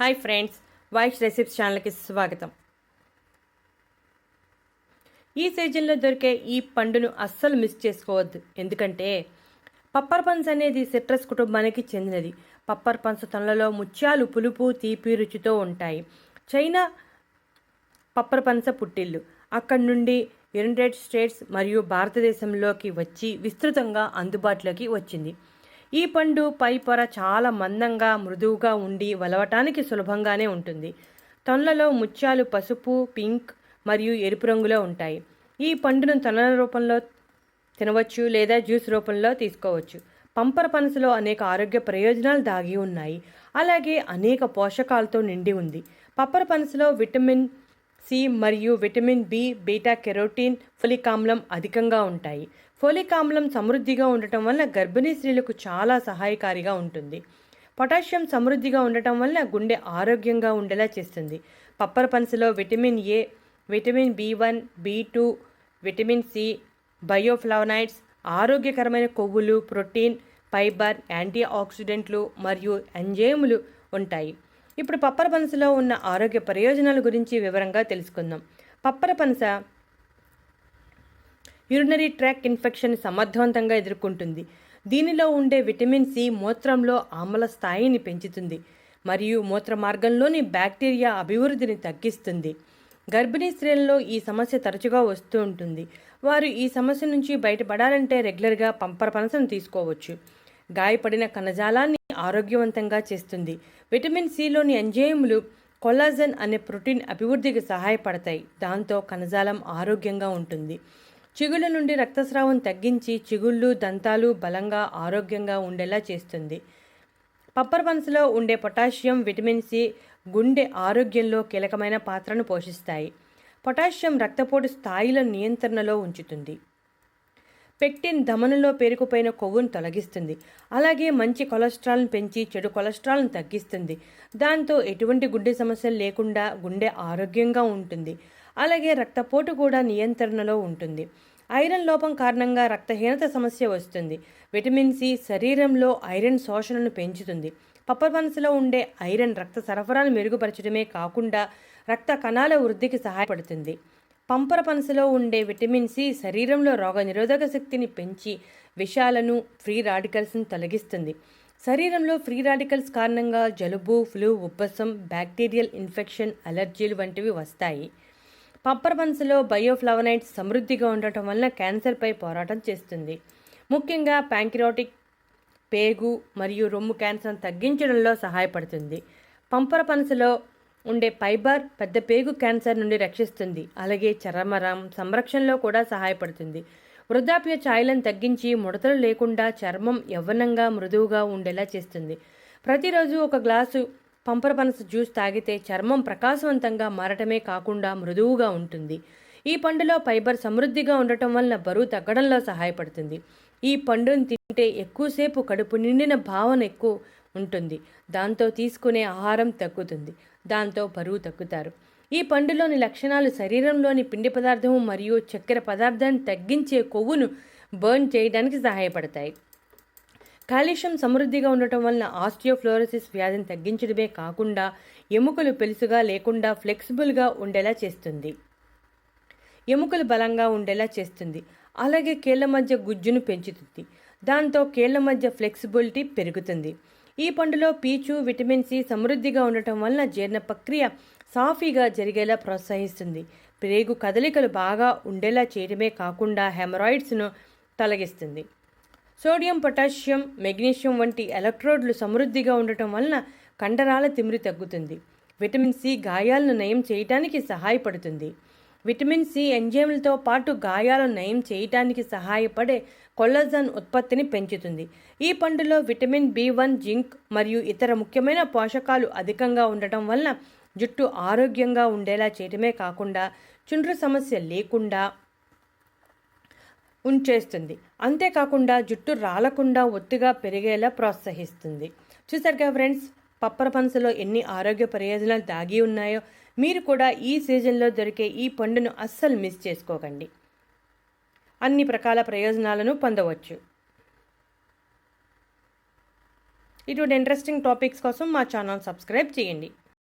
Hi friends, Vaish recipes ఛానల్కి స్వాగతం. ఈ సీజన్లో దొరికే ఈ పండును అస్సలు మిస్ చేసుకోవద్దు. ఎందుకంటే పప్పర్ పనస అనేది సిట్రస్ కుటుంబానికి చెందినది. పప్పర్ పనస తొనలలో ముత్యాలు పులుపు తీపి రుచితో ఉంటాయి. చైనా పప్పర్ పనస పుట్టిల్లు. అక్కడి నుండి యునైటెడ్ స్టేట్స్ మరియు భారతదేశంలోకి వచ్చి విస్తృతంగా అందుబాటులోకి వచ్చింది. ఈ పండు పై పొర చాలా మందంగా మృదువుగా ఉండి వలవటానికి సులభంగానే ఉంటుంది. తొనలలో ముత్యాలు పసుపు, పింక్ మరియు ఎరుపు రంగులో ఉంటాయి. ఈ పండును తొనల రూపంలో తినవచ్చు లేదా జ్యూస్ రూపంలో తీసుకోవచ్చు. పంపర పనసలో అనేక ఆరోగ్య ప్రయోజనాలు దాగి ఉన్నాయి. అలాగే అనేక పోషకాలతో నిండి ఉంది. పప్పర పనసలో విటమిన్ సి మరియు vitamin B, beta carotene, folic ఆమ్లం అధికంగా ఉంటాయి. ఫోలిక్ ఆమ్లం సమృద్ధిగా ఉండటం వల్ల గర్భిణీ స్త్రీలకు చాలా సహాయకారిగా ఉంటుంది. పొటాషియం సమృద్ధిగా ఉండటం వల్ల గుండె ఆరోగ్యంగా ఉండేలా చేస్తుంది. పప్పర పనసలో vitamin A, vitamin B one, B two, vitamin C, bioflavonoids, ఆరోగ్యకరమైన కొవ్వులు, ప్రోటీన్, ఫైబర్, యాంటీ ఆక్సిడెంట్లు మరియు ఎంజైములు ఉంటాయి. ఇప్పుడు పప్పర పనసలో ఉన్న ఆరోగ్య ప్రయోజనాల గురించి వివరంగా తెలుసుకుందాం. పప్పర పనస యూరినరీ ట్రాక్ ఇన్ఫెక్షన్ సమర్థవంతంగా ఎదుర్కొంటుంది. దీనిలో ఉండే విటమిన్ సి మూత్రంలో ఆమ్ల స్థాయిని పెంచుతుంది మరియు మూత్ర మార్గంలోని బ్యాక్టీరియా అభివృద్ధిని తగ్గిస్తుంది. గర్భిణీ స్త్రీలలో ఈ సమస్య తరచుగా వస్తూ ఉంటుంది. వారు ఈ సమస్య నుంచి బయటపడాలంటే రెగ్యులర్గా పంపర పనసను తీసుకోవచ్చు. గాయపడిన కణజాలాన్ని ఆరోగ్యవంతంగా చేస్తుంది. విటమిన్ సిలోని ఎంజైములు కొల్లాజన్ అనే ప్రోటీన్ అభివృద్ధికి సహాయపడతాయి. దాంతో కణజాలం ఆరోగ్యంగా ఉంటుంది. చిగుళ్ళ నుండి రక్తస్రావం తగ్గించి చిగుళ్ళు, దంతాలు బలంగా ఆరోగ్యంగా ఉండేలా చేస్తుంది. పప్పర పనసలో ఉండే పొటాషియం, విటమిన్ సి గుండె ఆరోగ్యంలో కీలకమైన పాత్రను పోషిస్తాయి. పొటాషియం రక్తపోటు స్థాయిల నియంత్రణలో ఉంచుతుంది. పెక్టిన్ ధమనులో పేరుకుపోయిన కొవ్వును తొలగిస్తుంది. అలాగే మంచి కొలెస్ట్రాల్ను పెంచి చెడు కొలెస్ట్రాల్ను తగ్గిస్తుంది. దాంతో ఎటువంటి గుండె సమస్యలు లేకుండా గుండె ఆరోగ్యంగా ఉంటుంది. అలాగే రక్తపోటు కూడా నియంత్రణలో ఉంటుంది. ఐరన్ లోపం కారణంగా రక్తహీనత సమస్య వస్తుంది. విటమిన్ సి శరీరంలో ఐరన్ శోషణను పెంచుతుంది. పప్పర పనసలో ఉండే ఐరన్ రక్త సరఫరాను మెరుగుపరచడమే కాకుండా రక్త కణాల వృద్ధికి సహాయపడుతుంది. పంపర పనసలో ఉండే విటమిన్ సి శరీరంలో రోగనిరోధక శక్తిని పెంచి విషాలను, ఫ్రీ రాడికల్స్ను తొలగిస్తుంది. శరీరంలో ఫ్రీ రాడికల్స్ కారణంగా జలుబు, ఫ్లూ, ఉబ్బసం, బ్యాక్టీరియల్ ఇన్ఫెక్షన్, అలర్జీలు వంటివి వస్తాయి. పప్పర పనసలో బయోఫ్లావనాయిడ్స్ సమృద్ధిగా ఉండటం వల్ల క్యాన్సర్పై పోరాటం చేస్తుంది. ముఖ్యంగా ప్యాంక్రియాటిక్, పేగు మరియు రొమ్ము క్యాన్సర్ను తగ్గించడంలో సహాయపడుతుంది. పంపర పనసలో ఉండే ఫైబర్ పెద్ద పేగు క్యాన్సర్ నుండి రక్షిస్తుంది. అలాగే చర్మరం సంరక్షణలో కూడా సహాయపడుతుంది. వృద్ధాప్య ఛాయలను తగ్గించి ముడతలు లేకుండా చర్మం యవ్వనంగా మృదువుగా ఉండేలా చేస్తుంది. ప్రతిరోజు ఒక గ్లాసు పంపర పనస జ్యూస్ తాగితే చర్మం ప్రకాశవంతంగా మారటమే కాకుండా మృదువుగా ఉంటుంది. ఈ పండులో ఫైబర్ సమృద్ధిగా ఉండటం వల్ల బరువు తగ్గడంలో సహాయపడుతుంది. ఈ పండును తింటే ఎక్కువసేపు కడుపు నిండిన భావన ఎక్కువ ఉంటుంది. దాంతో తీసుకునే ఆహారం తగ్గుతుంది. దాంతో బరువు తగ్గుతారు. ఈ పండులోని లక్షణాలు శరీరంలోని పిండి పదార్థం మరియు చక్కెర పదార్థాన్ని తగ్గించే కొవ్వును బర్న్ చేయడానికి సహాయపడతాయి. కాల్షియం సమృద్ధిగా ఉండటం వలన ఆస్టియోఫ్లోరోసిస్ వ్యాధిని తగ్గించడమే కాకుండా ఎముకలు పెలుసుగా లేకుండా ఫ్లెక్సిబుల్గా ఉండేలా చేస్తుంది. ఎముకలు బలంగా ఉండేలా చేస్తుంది. అలాగే కీళ్ల మధ్య గుజ్జును పెంచుతుంది. దాంతో కీళ్ల మధ్య ఫ్లెక్సిబిలిటీ పెరుగుతుంది. ఈ పండులో పీచు, విటమిన్ సి సమృద్ధిగా ఉండటం వలన జీర్ణ ప్రక్రియ సాఫీగా జరిగేలా ప్రోత్సహిస్తుంది. ప్రేగు కదలికలు బాగా ఉండేలా చేయడమే కాకుండా హెమరాయిడ్స్ను తొలగిస్తుంది. సోడియం, పొటాషియం, మెగ్నీషియం వంటి ఎలక్ట్రోడ్లు సమృద్ధిగా ఉండటం వలన కండరాల తిమ్మిరి తగ్గుతుంది. విటమిన్ సి గాయాలను నయం చేయటానికి సహాయపడుతుంది. విటమిన్ సి ఎంజైమ్లతో పాటు గాయాలను నయం చేయటానికి సహాయపడే కొల్లాజన్ ఉత్పత్తిని పెంచుతుంది. ఈ పండులో విటమిన్ బి1, జింక్ మరియు ఇతర ముఖ్యమైన పోషకాలు అధికంగా ఉండటం వలన జుట్టు ఆరోగ్యంగా ఉండేలా చేయడమే కాకుండా చుండ్రు సమస్య లేకుండా ఉంచేస్తుంది. అంతేకాకుండా జుట్టు రాలకుండా ఒత్తిగా పెరిగేలా ప్రోత్సహిస్తుంది. చూసారుగా ఫ్రెండ్స్, పప్పర పనసలో ఎన్ని ఆరోగ్య ప్రయోజనాలు దాగి ఉన్నాయో. మీరు కూడా ఈ సీజన్లో దొరికే ఈ పండును అస్సలు మిస్ చేసుకోకండి. అన్ని ప్రకార ప్రయోజనాలను పొందవచ్చు. ఇటువంటి ఇంట్రెస్టింగ్ టాపిక్స్ కోసం మా ఛానల్ సబ్స్క్రైబ్ చేయండి.